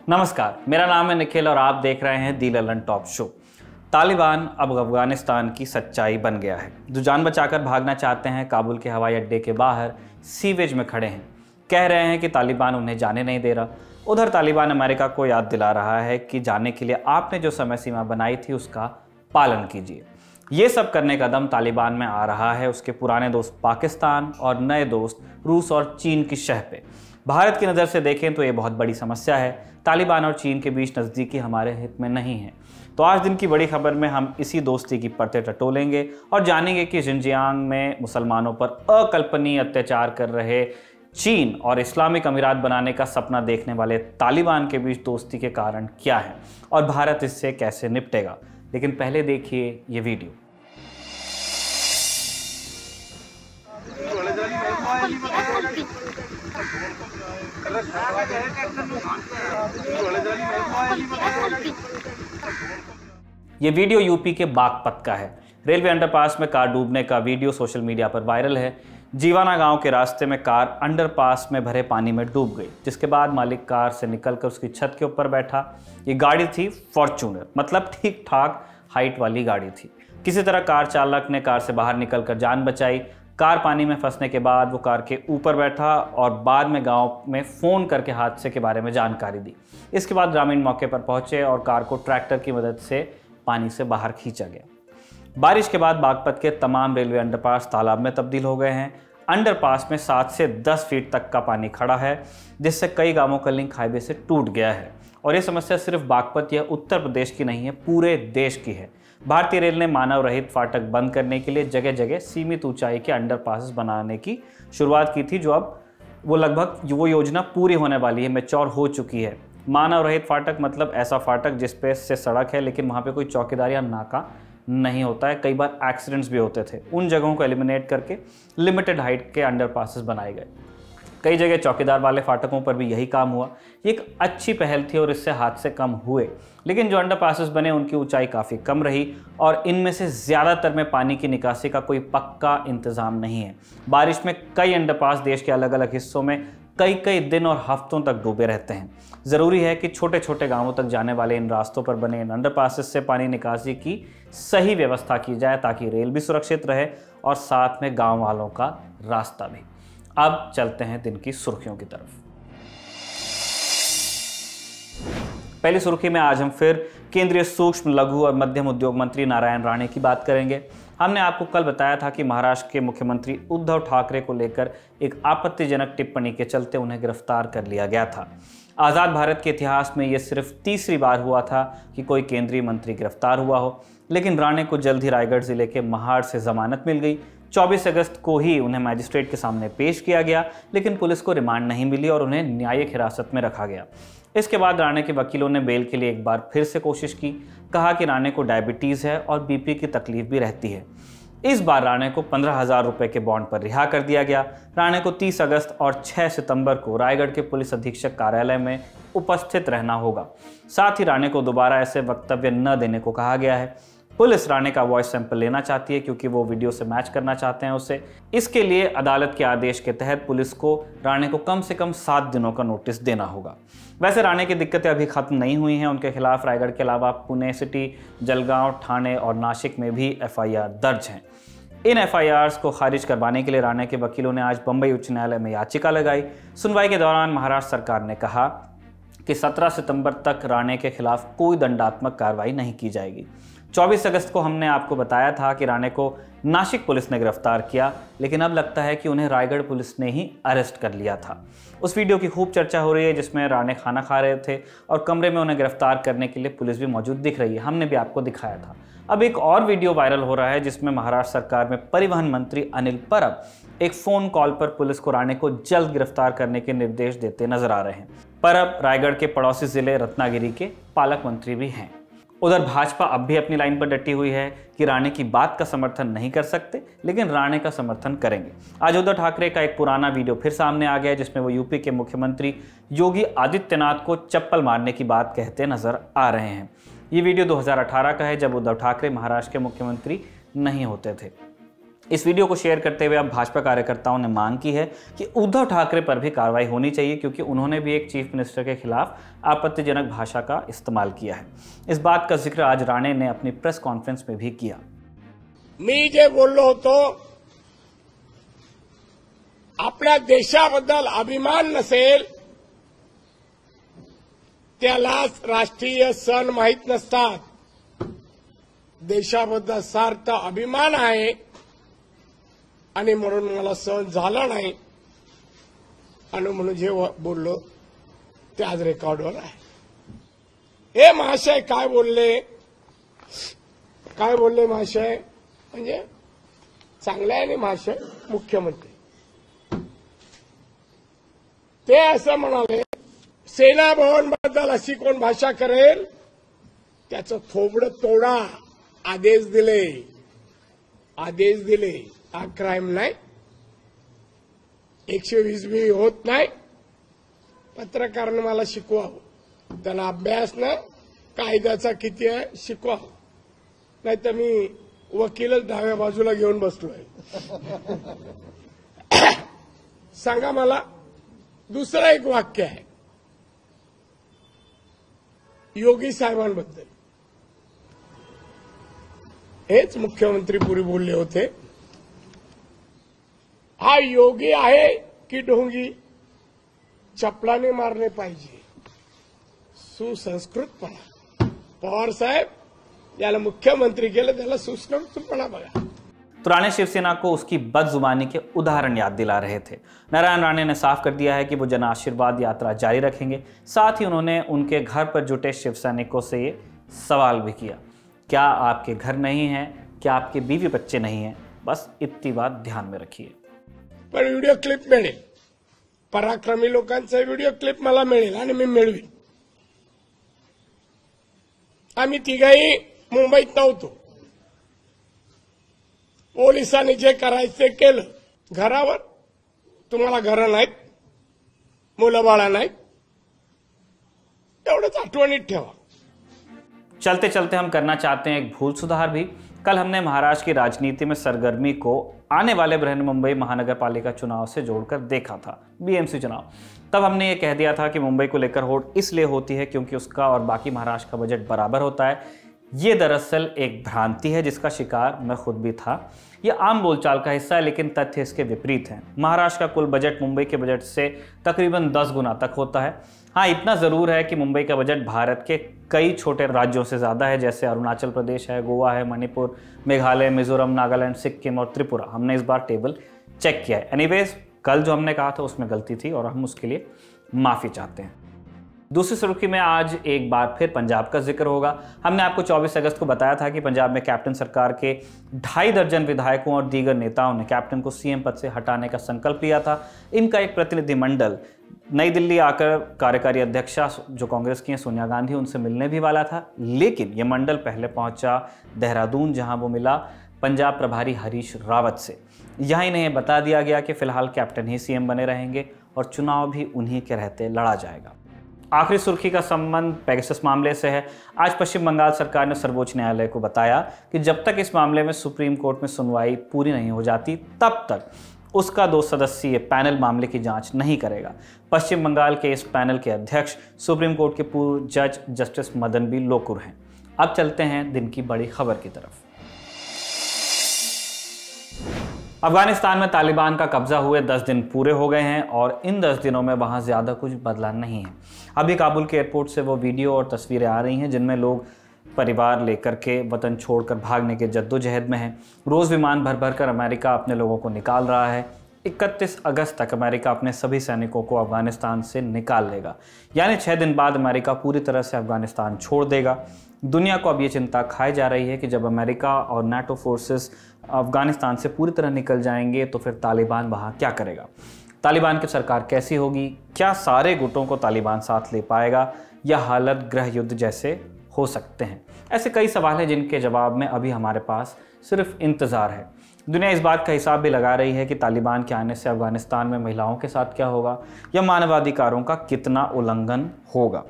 नमस्कार, मेरा नाम है निखिल और आप देख रहे हैं दी ललन टॉप शो। तालिबान अब अफगानिस्तान की सच्चाई बन गया है। जो जान बचाकर भागना चाहते हैं काबुल के हवाई अड्डे के बाहर सीवेज में खड़े हैं, कह रहे हैं कि तालिबान उन्हें जाने नहीं दे रहा। उधर तालिबान अमेरिका को याद दिला रहा है कि जाने के लिए आपने जो समय सीमा बनाई थी उसका पालन कीजिए। ये सब करने का दम तालिबान में आ रहा है उसके पुराने दोस्त पाकिस्तान और नए दोस्त रूस और चीन की शह पे। भारत की नज़र से देखें तो ये बहुत बड़ी समस्या है। तालिबान और चीन के बीच नज़दीकी हमारे हित में नहीं है। तो आज दिन की बड़ी खबर में हम इसी दोस्ती की परतें टटोलेंगे और जानेंगे कि जिनजियांग में मुसलमानों पर अकल्पनीय अत्याचार कर रहे चीन और इस्लामिक अमीरात बनाने का सपना देखने वाले तालिबान के बीच दोस्ती के कारण क्या है और भारत इससे कैसे निपटेगा। लेकिन पहले देखिए ये वीडियो। ये वीडियो यूपी के बागपत का है। रेलवे अंडरपास में कार डूबने का वीडियो सोशल मीडिया पर वायरल है। जीवाना गांव के रास्ते में कार अंडरपास में भरे पानी में डूब गई, जिसके बाद मालिक कार से निकलकर उसकी छत के ऊपर बैठा। ये गाड़ी थी फॉर्च्यूनर, मतलब ठीक ठाक हाइट वाली गाड़ी थी। किसी तरह कार चालक ने कार से बाहर निकलकर जान बचाई। कार पानी में फंसने के बाद वो कार के ऊपर बैठा और बाद में गांव में फ़ोन करके हादसे के बारे में जानकारी दी। इसके बाद ग्रामीण मौके पर पहुंचे और कार को ट्रैक्टर की मदद से पानी से बाहर खींचा गया। बारिश के बाद बागपत के तमाम रेलवे अंडरपास तालाब में तब्दील हो गए हैं। अंडरपास में 7 से 10 फीट तक का पानी खड़ा है, जिससे कई गांवों का लिंक हाईवे से टूट गया है। और ये समस्या सिर्फ बागपत या उत्तर प्रदेश की नहीं है, पूरे देश की है। भारतीय रेल ने मानव रहित फाटक बंद करने के लिए जगह जगह सीमित ऊंचाई के अंडरपासेस बनाने की शुरुआत की थी, जो अब वो योजना पूरी होने वाली है, मैच्योर हो चुकी है। मानव रहित फाटक मतलब ऐसा फाटक जिस पे से सड़क है लेकिन वहाँ पे कोई चौकीदार या नाका नहीं होता है। कई बार एक्सीडेंट्स भी होते थे। उन जगहों को एलिमिनेट करके लिमिटेड हाइट के अंडरपासेस बनाए गए। कई जगह चौकीदार वाले फाटकों पर भी यही काम हुआ। ये एक अच्छी पहल थी और इससे हादसे कम हुए। लेकिन जो अंडरपासेस बने उनकी ऊंचाई काफ़ी कम रही और इनमें से ज़्यादातर में पानी की निकासी का कोई पक्का इंतज़ाम नहीं है। बारिश में कई अंडरपास देश के अलग अलग हिस्सों में कई दिन और हफ्तों तक डूबे रहते हैं। ज़रूरी है कि छोटे छोटे गांवों तक जाने वाले इन रास्तों पर बने इन अंडरपासेस से पानी निकासी की सही व्यवस्था की जाए, ताकि रेल भी सुरक्षित रहे और साथ में गांव वालों का रास्ता भी। अब चलते हैं दिन की सुर्खियों की तरफ। पहली सुर्खी में आज हम फिर केंद्रीय सूक्ष्म लघु और मध्यम उद्योग मंत्री नारायण राणे की बात करेंगे। हमने आपको कल बताया था कि महाराष्ट्र के मुख्यमंत्री उद्धव ठाकरे को लेकर एक आपत्तिजनक टिप्पणी के चलते उन्हें गिरफ्तार कर लिया गया था। आज़ाद भारत के इतिहास में यह सिर्फ तीसरी बार हुआ था कि कोई केंद्रीय मंत्री गिरफ्तार हुआ हो। लेकिन राणे को जल्द ही रायगढ़ जिले के महाड़ से जमानत मिल गई। 24 अगस्त को ही उन्हें मैजिस्ट्रेट के सामने पेश किया गया, लेकिन पुलिस को रिमांड नहीं मिली और उन्हें न्यायिक हिरासत में रखा गया। इसके बाद राणे के वकीलों ने बेल के लिए एक बार फिर से कोशिश की। कहा कि राणे को डायबिटीज़ है और बीपी की तकलीफ भी रहती है। इस बार राणे को 15,000 रुपये के बॉन्ड पर रिहा कर दिया गया। राणे को 30 अगस्त और 6 सितंबर को रायगढ़ के पुलिस अधीक्षक कार्यालय में उपस्थित रहना होगा। साथ ही राणे को दोबारा ऐसे वक्तव्य न देने को कहा गया है। पुलिस राणे का वॉइस सैंपल लेना चाहती है क्योंकि वो वीडियो से मैच करना चाहते हैं उससे। इसके लिए अदालत के आदेश के तहत पुलिस को राणे को कम से कम 7 दिनों का नोटिस देना होगा। वैसे राणे की दिक्कतें अभी खत्म नहीं हुई हैं। उनके खिलाफ रायगढ़ के अलावा पुणे सिटी, जलगांव, ठाणे और नासिक में भी FIR दर्ज हैं। इन FIRs को खारिज करवाने के लिए राणे के वकीलों ने आज बंबई उच्च न्यायालय में याचिका लगाई। सुनवाई के दौरान महाराष्ट्र सरकार ने कहा कि 17 सितंबर तक राणे के खिलाफ कोई दंडात्मक कार्रवाई नहीं की जाएगी। 24 अगस्त को हमने आपको बताया था कि राणे को नासिक पुलिस ने गिरफ्तार किया, लेकिन अब लगता है कि उन्हें रायगढ़ पुलिस ने ही अरेस्ट कर लिया था। उस वीडियो की खूब चर्चा हो रही है जिसमें राणे खाना खा रहे थे और कमरे में उन्हें गिरफ्तार करने के लिए पुलिस भी मौजूद दिख रही है। हमने भी आपको दिखाया था। अब एक और वीडियो वायरल हो रहा है जिसमें महाराष्ट्र सरकार में परिवहन मंत्री अनिल परब एक फ़ोन कॉल पर पुलिस को राणे को जल्द गिरफ्तार करने के निर्देश देते नजर आ रहे हैं। परब रायगढ़ के पड़ोसी जिले रत्नागिरी के पालक मंत्री भी हैं। उधर भाजपा अब भी अपनी लाइन पर डटी हुई है कि राणे की बात का समर्थन नहीं कर सकते, लेकिन राणे का समर्थन करेंगे। आज उद्धव ठाकरे का एक पुराना वीडियो फिर सामने आ गया है जिसमें वो यूपी के मुख्यमंत्री योगी आदित्यनाथ को चप्पल मारने की बात कहते नजर आ रहे हैं। ये वीडियो 2018 का है, जब उद्धव ठाकरे महाराष्ट्र के मुख्यमंत्री नहीं होते थे। इस वीडियो को शेयर करते हुए अब भाजपा कार्यकर्ताओं ने मांग की है कि उद्धव ठाकरे पर भी कार्रवाई होनी चाहिए, क्योंकि उन्होंने भी एक चीफ मिनिस्टर के खिलाफ आपत्तिजनक भाषा का इस्तेमाल किया है। इस बात का जिक्र आज राणे ने अपनी प्रेस कॉन्फ्रेंस में भी किया। मी जे बोललो होतो, आपल्या देशाबद्दल अभिमान नसेल त्यालाच राष्ट्रीय सण माहीत नसतात। देशाबद्दल सार्थ अभिमान आहे आणि म्हणून मला सहन झाला नाही आणि म्हणून जे बोललो ते आज रेकॉर्डवर आहे। हे महाशय काय बोलले महाशय, म्हणजे चांगले आहे आणि महाशय मुख्यमंत्री ते असं म्हणाले, सेना भवन बद्दल अशी कोण भाषा करेल त्याचं थोबडं तोडा, आदेश दिले। हा क्राईम नाही, 120 बी होत नाही। पत्रकारांनी मला शिकवावं, त्याला अभ्यास ना कायद्याचा किती आहे शिकवावं, नाही तर मी वकीलच डाव्या बाजूला घेऊन बसलोय। सांगा मला, दुसरं एक वाक्य आहे योगी साहेबांबद्दल, हेच मुख्यमंत्री पुरी बोलले होते, हा योगी आहे की ढोंगी, चपलाने मारले पाहिजे। सुसंस्कृतपणा, पवार साहेब याला मुख्यमंत्री केलं, त्याला सुसंस्कृतपणा बघा। तो राणे शिवसेना को उसकी बदजुबानी के उदाहरण याद दिला रहे थे। नारायण राणे ने साफ कर दिया है कि वो जन आशीर्वाद यात्रा जारी रखेंगे। साथ ही उन्होंने उनके घर पर जुटे शिव सैनिकों से ये सवाल भी किया, क्या आपके घर नहीं है, क्या आपके बीवी बच्चे नहीं हैं? बस इतनी बात ध्यान में रखिए। पण व्हिडिओ क्लिप मिळेल, पराक्रमी लोकांचा व्हिडिओ क्लिप मला मिळेल आणि मी मिळवीन। आम्ही तिघही मुंबईत नव्हतो, पोलिसांनी जे करायचं ते केलं। घरावर तुम्हाला घरं नाहीत, मुलं बाळा नाहीत, एवढंच आठवणीत ठेवा। चलते चलते हम करना चाहते हैं एक भूल सुधार भी। कल हमने महाराष्ट्र की राजनीति में सरगर्मी को आने वाले बृहन्मुंबई महानगर पालिका चुनाव से जोड़कर देखा था, बीएमसी चुनाव। तब हमने ये कह दिया था कि मुंबई को लेकर होड़ इसलिए होती है क्योंकि उसका और बाकी महाराष्ट्र का बजट बराबर होता है। ये दरअसल एक भ्रांति है जिसका शिकार मैं खुद भी था। ये आम बोलचाल का हिस्सा है, लेकिन तथ्य इसके विपरीत हैं। महाराष्ट्र का कुल बजट मुंबई के बजट से तकरीबन 10 गुना तक होता है। हाँ, इतना ज़रूर है कि मुंबई का बजट भारत के कई छोटे राज्यों से ज़्यादा है, जैसे अरुणाचल प्रदेश है, गोवा है, मणिपुर, मेघालय, मिजोरम, नागालैंड, सिक्किम और त्रिपुरा। हमने इस बार टेबल चेक किया है। एनीवेज, कल जो हमने कहा था उसमें गलती थी और हम उसके लिए माफ़ी चाहते हैं। दूसरी सुर्खी में आज एक बार फिर पंजाब का जिक्र होगा। हमने आपको 24 अगस्त को बताया था कि पंजाब में कैप्टन सरकार के 2.5 दर्जन विधायकों और दीगर नेताओं ने कैप्टन को सीएम पद से हटाने का संकल्प लिया था। इनका एक प्रतिनिधिमंडल नई दिल्ली आकर कार्यकारी अध्यक्षा जो कांग्रेस की हैं सोनिया गांधी, उनसे मिलने भी वाला था, लेकिन यह मंडल पहले पहुंचा देहरादून, जहां वो मिला पंजाब प्रभारी हरीश रावत से। यहाँ इन्हें बता दिया गया कि फिलहाल कैप्टन ही सीएम बने रहेंगे और चुनाव भी उन्हीं के रहते लड़ा जाएगा। आखिरी सुर्खी का संबंध पेगासस मामले से है। आज पश्चिम बंगाल सरकार ने सर्वोच्च न्यायालय को बताया कि जब तक इस मामले में सुप्रीम कोर्ट में सुनवाई पूरी नहीं हो जाती, तब तक उसका 2 सदस्यीय पैनल मामले की जांच नहीं करेगा। पश्चिम बंगाल के इस पैनल के अध्यक्ष सुप्रीम कोर्ट के पूर्व जज जस्टिस मदन बी लोकुर हैं। अब चलते हैं दिन की बड़ी खबर की तरफ। अफगानिस्तान में तालिबान का कब्जा हुए 10 दिन पूरे हो गए हैं और इन 10 दिनों में वहां ज्यादा कुछ बदला नहीं है। अभी काबुल के एयरपोर्ट से वो वीडियो और तस्वीरें आ रही हैं जिनमें लोग परिवार लेकर के वतन छोड़कर भागने के जद्दोजहद में हैं। रोज विमान भर भर कर अमेरिका अपने लोगों को निकाल रहा है। 31 अगस्त तक अमेरिका अपने सभी सैनिकों को अफगानिस्तान से निकाल लेगा, यानी 6 दिन बाद अमेरिका पूरी तरह से अफगानिस्तान छोड़ देगा। दुनिया को अब ये चिंता खाई जा रही है कि जब अमेरिका और नाटो फोर्सेस अफगानिस्तान से पूरी तरह निकल जाएंगे तो फिर तालिबान वहाँ क्या करेगा, तालिबान की सरकार कैसी होगी, क्या सारे गुटों को तालिबान साथ ले पाएगा या हालत गृह युद्ध जैसे हो सकते हैं। ऐसे कई सवाल हैं जिनके जवाब में अभी हमारे पास सिर्फ इंतज़ार है। दुनिया इस बात का हिसाब भी लगा रही है कि तालिबान के आने से अफगानिस्तान में महिलाओं के साथ क्या होगा या मानवाधिकारों का कितना उल्लंघन होगा।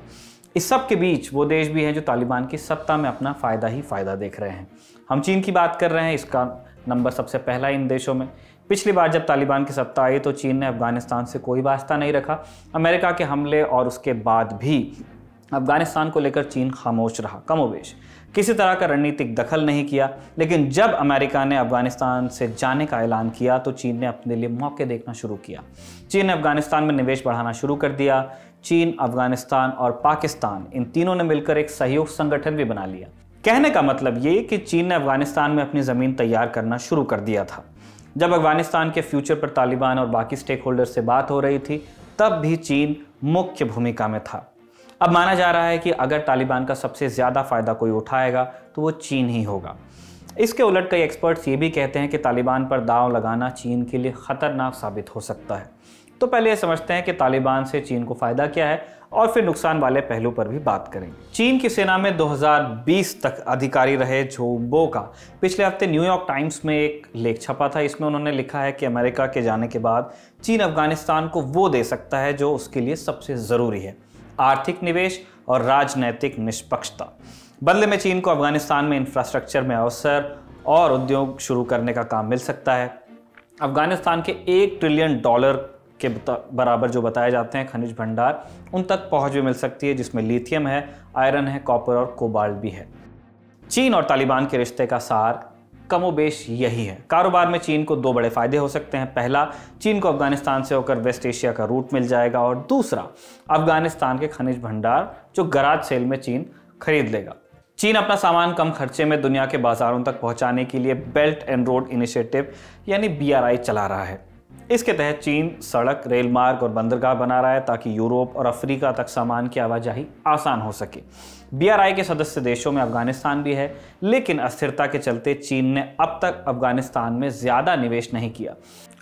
इस सब के बीच वो देश भी हैं जो तालिबान की सत्ता में अपना फ़ायदा ही फ़ायदा देख रहे हैं। हम चीन की बात कर रहे हैं। इसका नंबर सबसे पहला इन देशों में। पिछली बार जब तालिबान की सत्ता आई तो चीन ने अफगानिस्तान से कोई वास्ता नहीं रखा। अमेरिका के हमले और उसके बाद भी अफगानिस्तान को लेकर चीन खामोश रहा, कमोबेश किसी तरह का रणनीतिक दखल नहीं किया। लेकिन जब अमेरिका ने अफगानिस्तान से जाने का ऐलान किया तो चीन ने अपने लिए मौके देखना शुरू किया। चीन ने अफगानिस्तान में निवेश बढ़ाना शुरू कर दिया। चीन, अफगानिस्तान और पाकिस्तान, इन तीनों ने मिलकर एक सहयोग संगठन भी बना लिया। कहने का मतलब ये कि चीन ने अफगानिस्तान में अपनी ज़मीन तैयार करना शुरू कर दिया था। जब अफगानिस्तान के फ्यूचर पर तालिबान और बाकी स्टेक होल्डर से बात हो रही थी तब भी चीन मुख्य भूमिका में था। अब माना जा रहा है कि अगर तालिबान का सबसे ज़्यादा फायदा कोई उठाएगा तो वो चीन ही होगा। इसके उलट कई एक्सपर्ट्स ये भी कहते हैं कि तालिबान पर दांव लगाना चीन के लिए खतरनाक साबित हो सकता है। तो पहले ये समझते हैं कि तालिबान से चीन को फायदा क्या है और फिर नुकसान वाले पहलू पर भी बात करेंगे। चीन की सेना में 2020 तक अधिकारी रहे झो बो का पिछले हफ्ते न्यूयॉर्क टाइम्स में एक लेख छपा था। इसमें उन्होंने लिखा है कि अमेरिका के जाने के बाद चीन अफगानिस्तान को वो दे सकता है जो उसके लिए सबसे ज़रूरी है, आर्थिक निवेश और राजनैतिक निष्पक्षता। बदले में चीन को अफगानिस्तान में इंफ्रास्ट्रक्चर में अवसर और उद्योग शुरू करने का काम मिल सकता है। अफगानिस्तान के $1 ट्रिलियन के बराबर जो बताए जाते हैं खनिज भंडार, उन तक पहुंच भी मिल सकती है, जिसमें लिथियम है, आयरन है, कॉपर और कोबाल्ट भी है। चीन और तालिबान के रिश्ते का सार कमोबेश यही है। कारोबार में चीन को दो बड़े फायदे हो सकते हैं। पहला, चीन को अफगानिस्तान से होकर वेस्ट एशिया का रूट मिल जाएगा और दूसरा, अफगानिस्तान के खनिज भंडार जो गराज सेल में चीन खरीद लेगा। चीन अपना सामान कम खर्चे में दुनिया के बाजारों तक पहुंचाने के लिए बेल्ट एंड रोड इनिशिएटिव यानी BRI चला रहा है। इसके तहत चीन सड़क, रेल मार्ग और बंदरगाह बना रहा है ताकि यूरोप और अफ्रीका तक सामान की आवाजाही आसान हो सके। BRI के सदस्य देशों में अफगानिस्तान भी है, लेकिन अस्थिरता के चलते चीन ने अब तक अफगानिस्तान में ज़्यादा निवेश नहीं किया।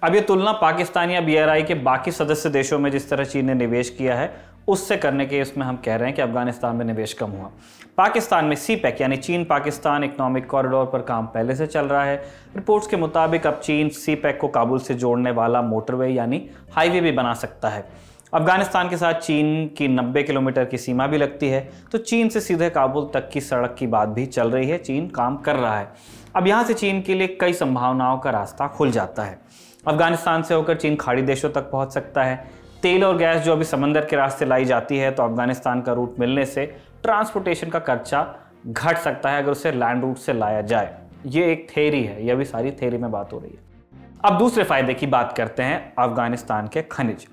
अब ये तुलना पाकिस्तान या BRI के बाकी सदस्य देशों में जिस तरह चीन ने निवेश किया है उससे करने के इसमें हम कह रहे हैं कि अफगानिस्तान में निवेश कम हुआ। पाकिस्तान में CPEC यानी चीन पाकिस्तान इकोनॉमिक कॉरिडोर पर काम पहले से चल रहा है। रिपोर्ट्स के मुताबिक अब चीन CPEC को काबुल से जोड़ने वाला मोटरवे यानी हाईवे भी बना सकता है। अफगानिस्तान के साथ चीन की 90 किलोमीटर की सीमा भी लगती है, तो चीन से सीधे काबुल तक की सड़क की बात भी चल रही है। चीन काम कर रहा है। अब यहाँ से चीन के लिए कई संभावनाओं का रास्ता खुल जाता है। अफगानिस्तान से होकर चीन खाड़ी देशों तक पहुँच सकता है। तेल और गैस जो अभी समंदर के रास्ते लाई जाती है, तो अफगानिस्तान का रूट मिलने से ट्रांसपोर्टेशन का खर्चा घट सकता है अगर उसे लैंड रूट से लाया जाए। ये एक थ्योरी है, यह भी सारी थ्योरी में बात हो रही है। अब दूसरे फायदे की बात करते हैं, अफगानिस्तान के खनिज।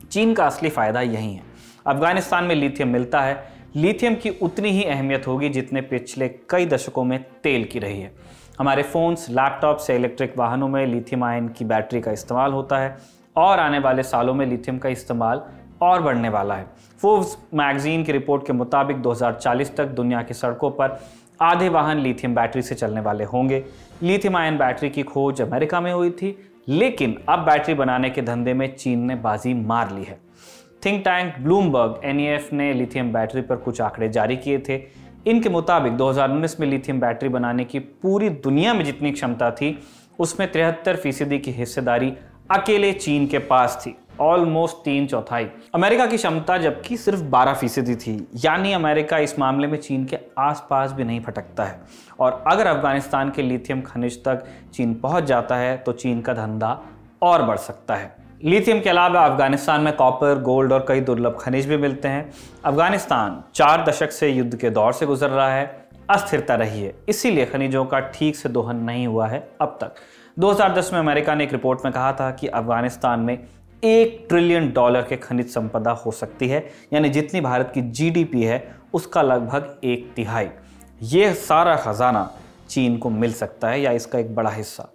चीन का असली फायदा यही है। अफगानिस्तान में लिथियम मिलता है। लिथियम की उतनी ही अहमियत होगी जितने पिछले कई दशकों में तेल की रही है। हमारे फोन्स, लैपटॉप से इलेक्ट्रिक वाहनों में लिथियम आयन की बैटरी का इस्तेमाल होता है और आने वाले सालों में लिथियम का इस्तेमाल और बढ़ने वाला है। फोर्ब्स मैगजीन की रिपोर्ट के मुताबिक 2040 तक दुनिया की सड़कों पर आधे वाहन लिथियम बैटरी से चलने वाले होंगे। लिथियम आयन बैटरी की खोज अमेरिका में हुई थी, लेकिन अब बैटरी बनाने के धंधे में चीन ने बाजी मार ली है। थिंक टैंक ब्लूमबर्ग NEF ने लिथियम बैटरी पर कुछ आंकड़े जारी किए थे। इनके मुताबिक 2019 में लिथियम बैटरी बनाने की पूरी दुनिया में जितनी क्षमता थी उसमें 73% की हिस्सेदारी अकेले चीन के पास थी, ऑलमोस्ट 3/4। अमेरिका की क्षमता जबकि सिर्फ 12% थी, यानी अमेरिका इस मामले में चीन के आसपास भी नहीं फटकता है। और अगर अफगानिस्तान के लिथियम खनिज तक चीन पहुंच जाता है तो चीन का धंधा और बढ़ सकता है। लिथियम के अलावा अफगानिस्तान में कॉपर, गोल्ड और कई दुर्लभ खनिज भी मिलते हैं। अफगानिस्तान 4 दशक से युद्ध के दौर से गुजर रहा है, अस्थिरता रही है, इसीलिए खनिजों का ठीक से दोहन नहीं हुआ है अब तक। 2010 में अमेरिका ने एक रिपोर्ट में कहा था कि अफगानिस्तान में $1 ट्रिलियन के खनिज संपदा हो सकती है, यानी जितनी भारत की GDP है उसका लगभग 1/3। यह सारा खजाना चीन को मिल सकता है या इसका एक बड़ा हिस्सा।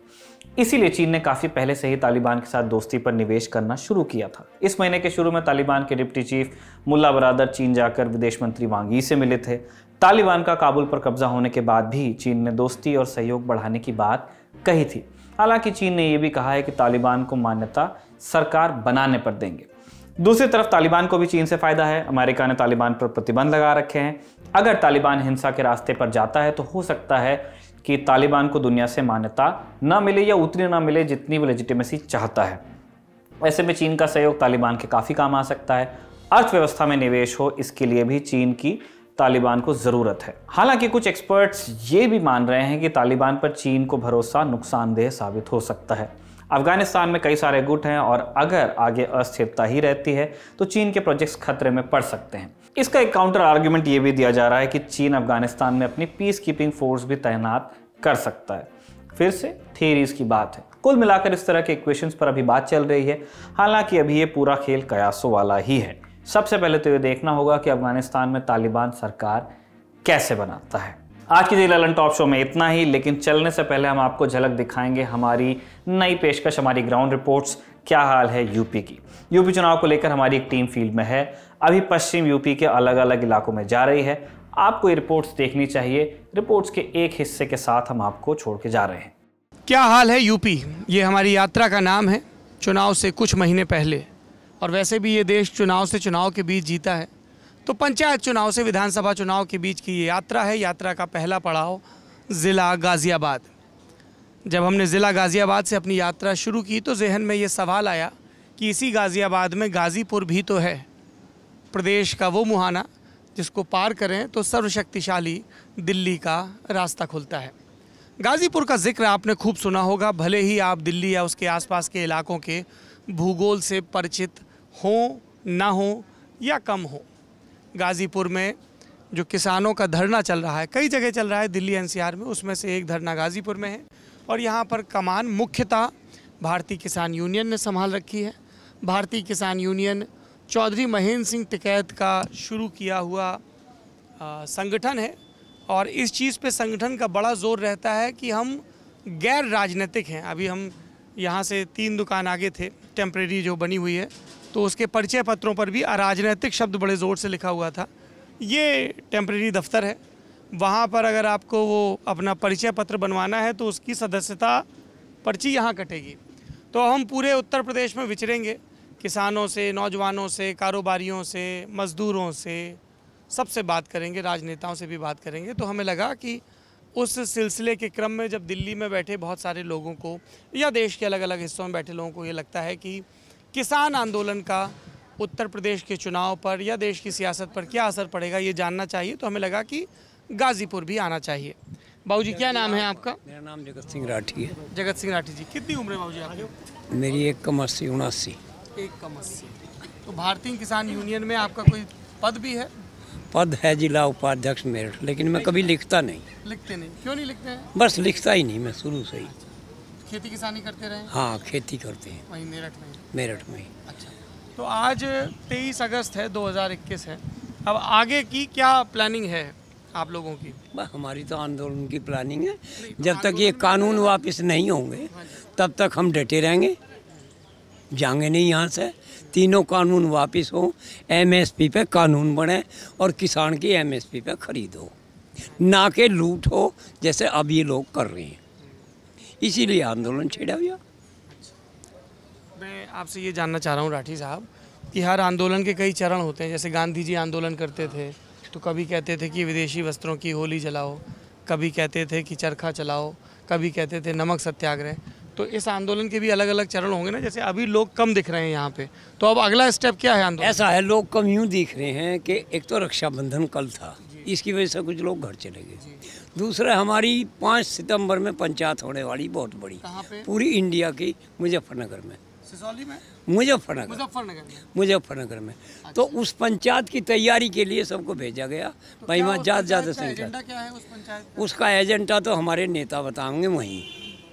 इसीलिए चीन ने काफ़ी पहले से ही तालिबान के साथ दोस्ती पर निवेश करना शुरू किया था। इस महीने के शुरू में तालिबान के डिप्टी चीफ मुल्ला बरादर चीन जाकर विदेश मंत्री वांग यी से मिले थे। तालिबान का काबुल पर कब्जा होने के बाद भी चीन ने दोस्ती और सहयोग बढ़ाने की बात कही थी। हालांकि चीन ने यह भी कहा है कि तालिबान को मान्यता सरकार बनाने पर देंगे। दूसरी तरफ तालिबान को भी चीन से फायदा है। अमेरिका ने तालिबान पर प्रतिबंध लगा रखे हैं। अगर तालिबान हिंसा के रास्ते पर जाता है तो हो सकता है कि तालिबान को दुनिया से मान्यता न मिले या उतनी न मिले जितनी वो लेजिटिमेसी चाहता है। ऐसे में चीन का सहयोग तालिबान के काफ़ी काम आ सकता है। अर्थव्यवस्था में निवेश हो, इसके लिए भी चीन की तालिबान को ज़रूरत है। हालांकि कुछ एक्सपर्ट्स ये भी मान रहे हैं कि तालिबान पर चीन को भरोसा नुकसानदेह साबित हो सकता है। अफगानिस्तान में कई सारे गुट हैं और अगर आगे अस्थिरता ही रहती है तो चीन के प्रोजेक्ट्स खतरे में पड़ सकते हैं। इसका एक काउंटर आर्ग्यूमेंट ये भी दिया जा रहा है कि चीन अफगानिस्तान में अपनी पीस कीपिंग फोर्स भी तैनात कर सकता है। फिर से थियरीज की बात है। कुल मिलाकर इस तरह के इक्वेशंस पर अभी बात चल रही है। हालांकि अभी ये पूरा खेल कयासों वाला ही है। सबसे पहले तो ये देखना होगा कि अफगानिस्तान में तालिबान सरकार कैसे बनाता है। आज की ललन टॉप शो में इतना ही, लेकिन चलने से पहले हम आपको झलक दिखाएंगे हमारी नई पेशकश, हमारी ग्राउंड रिपोर्ट्स। क्या हाल है यूपी की। यूपी चुनाव को लेकर हमारी एक टीम फील्ड में है, अभी पश्चिम यूपी के अलग अलग इलाकों में जा रही है। आपको ये रिपोर्ट्स देखनी चाहिए। रिपोर्ट्स के एक हिस्से के साथ हम आपको छोड़ के जा रहे हैं। क्या हाल है यूपी, ये हमारी यात्रा का नाम है। चुनाव से कुछ महीने पहले, और वैसे भी ये देश चुनाव से चुनाव के बीच जीता है, तो पंचायत चुनाव से विधानसभा चुनाव के बीच की ये यात्रा है। यात्रा का पहला पड़ाव ज़िला गाज़ियाबाद। जब हमने ज़िला गाज़ियाबाद से अपनी यात्रा शुरू की तो जहन में ये सवाल आया कि इसी गाज़ियाबाद में गाज़ीपुर भी तो है, प्रदेश का वो मुहाना जिसको पार करें तो सर्वशक्तिशाली दिल्ली का रास्ता खुलता है। गाज़ीपुर का जिक्र आपने खूब सुना होगा, भले ही आप दिल्ली या उसके आसपास के इलाकों के भूगोल से परिचित हों, ना हो या कम हो। गाज़ीपुर में जो किसानों का धरना चल रहा है, कई जगह चल रहा है दिल्ली एनसीआर में, उसमें से एक धरना गाज़ीपुर में है। और यहाँ पर कमान मुख्यतः भारतीय किसान यूनियन ने संभाल रखी है। भारतीय किसान यूनियन चौधरी महेंद्र सिंह टिकैत का शुरू किया हुआ संगठन है, और इस चीज़ पे संगठन का बड़ा जोर रहता है कि हम गैर राजनीतिक हैं। अभी हम यहाँ से 3 दुकान आगे थे, टेम्परेरी जो बनी हुई है, तो उसके परिचय पत्रों पर भी अराजनैतिक शब्द बड़े ज़ोर से लिखा हुआ था। ये टेम्परेरी दफ्तर है, वहाँ पर अगर आपको वो अपना परिचय पत्र बनवाना है तो उसकी सदस्यता पर्ची यहाँ कटेगी। तो हम पूरे उत्तर प्रदेश में विचरेंगे, किसानों से, नौजवानों से, कारोबारियों से, मज़दूरों से, सबसे बात करेंगे, राजनेताओं से भी बात करेंगे। तो हमें लगा कि उस सिलसिले के क्रम में जब दिल्ली में बैठे बहुत सारे लोगों को या देश के अलग अलग हिस्सों में बैठे लोगों को ये लगता है कि किसान आंदोलन का उत्तर प्रदेश के चुनाव पर या देश की सियासत पर क्या असर पड़ेगा, ये जानना चाहिए। तो हमें लगा कि गाज़ीपुर भी आना चाहिए। बाबूजी, क्या नाम है आपका? मेरा नाम जगत सिंह राठी है। जगत सिंह राठी जी, कितनी उम्र है बाबूजी आपकी? मेरी 1,80,79। 1,80। तो भारतीय किसान यूनियन में आपका कोई पद भी है? पद है जिला उपाध्यक्ष मेरठ, लेकिन मैं कभी लिखता नहीं। लिखते नहीं? क्यों नहीं लिखते हैं? बस लिखता ही नहीं मैं शुरू से ही। खेती किसानी करते रहे? हाँ, खेती करते हैं वहीं मेरठ में? मेरठ में ही। अच्छा, तो आज 23 अगस्त है, 2021 है। अब आगे की क्या प्लानिंग है आप लोगों की? बस हमारी तो आंदोलन की प्लानिंग है। जब तक ये कानून वापस नहीं होंगे तब तक हम डटे रहेंगे, जाएंगे नहीं यहाँ से। तीनों कानून वापस हो, एमएसपी पे कानून बने और किसान की एमएसपी पे खरीद हो, ना कि लूट हो जैसे अब ये लोग कर रहे हैं। इसीलिए आंदोलन छेड़ा गया। मैं आपसे ये जानना चाह रहा हूँ राठी साहब कि हर आंदोलन के कई चरण होते हैं। जैसे गांधी जी आंदोलन करते थे तो कभी कहते थे कि विदेशी वस्त्रों की होली जलाओ, कभी कहते थे कि चरखा चलाओ, कभी कहते थे नमक सत्याग्रह। तो इस आंदोलन के भी अलग अलग चरण होंगे ना। जैसे अभी लोग कम दिख रहे हैं यहाँ पे, तो अब अगला स्टेप क्या है आंदोलन? ऐसा है, लोग कम यूँ दिख रहे हैं कि एक तो रक्षाबंधन कल था, इसकी वजह से कुछ लोग घर चले गए। दूसरा, हमारी 5 सितंबर में पंचायत होने वाली बहुत बड़ी, कहाँ पे? पूरी इंडिया की, मुजफ्फरनगर में। सिसौली में? मुजफ्फरनगर में। तो उस पंचायत की तैयारी के लिए सबको भेजा गया। तो भाई वहाँ ज़्यादा से एजेंडा क्या है उस पंचायत का? उसका एजेंडा तो हमारे नेता बताएंगे वहीं।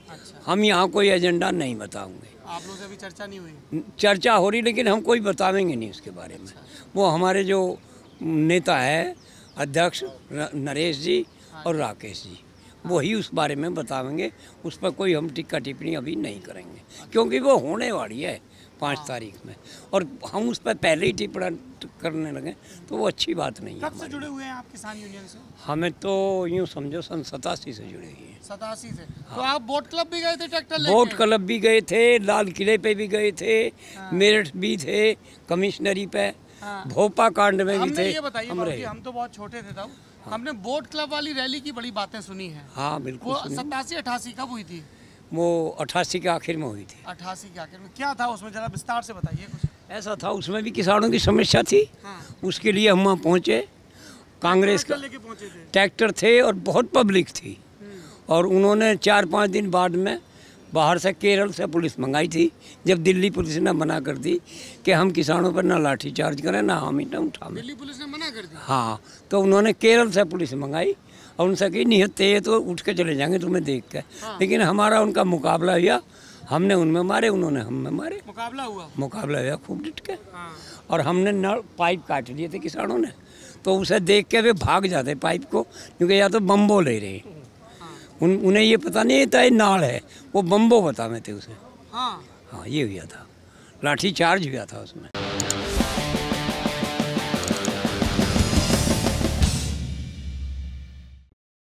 अच्छा, हम यहाँ कोई एजेंडा नहीं बताएंगे। आप लोगों से अभी चर्चा नहीं हुई? चर्चा हो रही, लेकिन हम कोई बताएंगे नहीं उसके बारे में। वो हमारे जो नेता है अध्यक्ष नरेश जी और राकेश जी, वही उस बारे में बताएंगे। उस पर कोई हम टिक्का टिप्पणी अभी नहीं करेंगे, क्योंकि वो होने वाली है 5 तारीख में, और हम उस पर पहले ही टिप्पणी करने लगे तो वो अच्छी बात नहीं है। कब से जुड़े हुए हैं आप किसान यूनियन से? हमें तो यूँ समझो सन 87 से जुड़े हुए हैं। 87 से? तो आप बोट क्लब भी गए थे ट्रैक्टर लेके? बोट क्लब भी गए थे, लाल किले पे भी गए थे, मेरठ भी थे, कमिश्नरी पे, भोपा कांड में भी थे। ये बताइए, हम तो बहुत छोटे थे तब, हमने बोट क्लब वाली रैली की बड़ी बातें सुनी है। हाँ बिल्कुल। वो 87-88 कब हुई थी? वो 88 के आखिर में हुई थी। 88 के आखिर में क्या था उसमें, जरा विस्तार से बताइए कुछ। ऐसा था, उसमें भी किसानों की समस्या थी। उसके लिए हम वहाँ पहुँचे, कांग्रेस का ट्रैक्टर थे और बहुत पब्लिक थी। और उन्होंने 4-5 दिन बाद में बाहर से केरल से पुलिस मंगाई थी, जब दिल्ली पुलिस ने मना कर दी कि हम किसानों पर ना लाठी चार्ज करें ना हम इतना उठाएं। दिल्ली पुलिस ने मना कर दी। हाँ, तो उन्होंने केरल से पुलिस मंगाई और उनसे कही नहीं है तो उठ के चले जाएंगे तुम्हें देख के। लेकिन हमारा उनका मुकाबला हुआ, हमने उनमें मारे, उन्होंने हम में मारे। मुकाबला हुआ खूब डिट के। और हमने नल पाइप काट लिए थे किसानों ने, तो उसे देख के वे भाग जाते पाइप को, क्योंकि या तो बम्बो ले रहे। उन्हें ये पता नहीं था ये नाल है, वो बम्बो बताते थे उसे। हाँ, ये हुआ था, लाठी चार्ज हुआ था उसमें।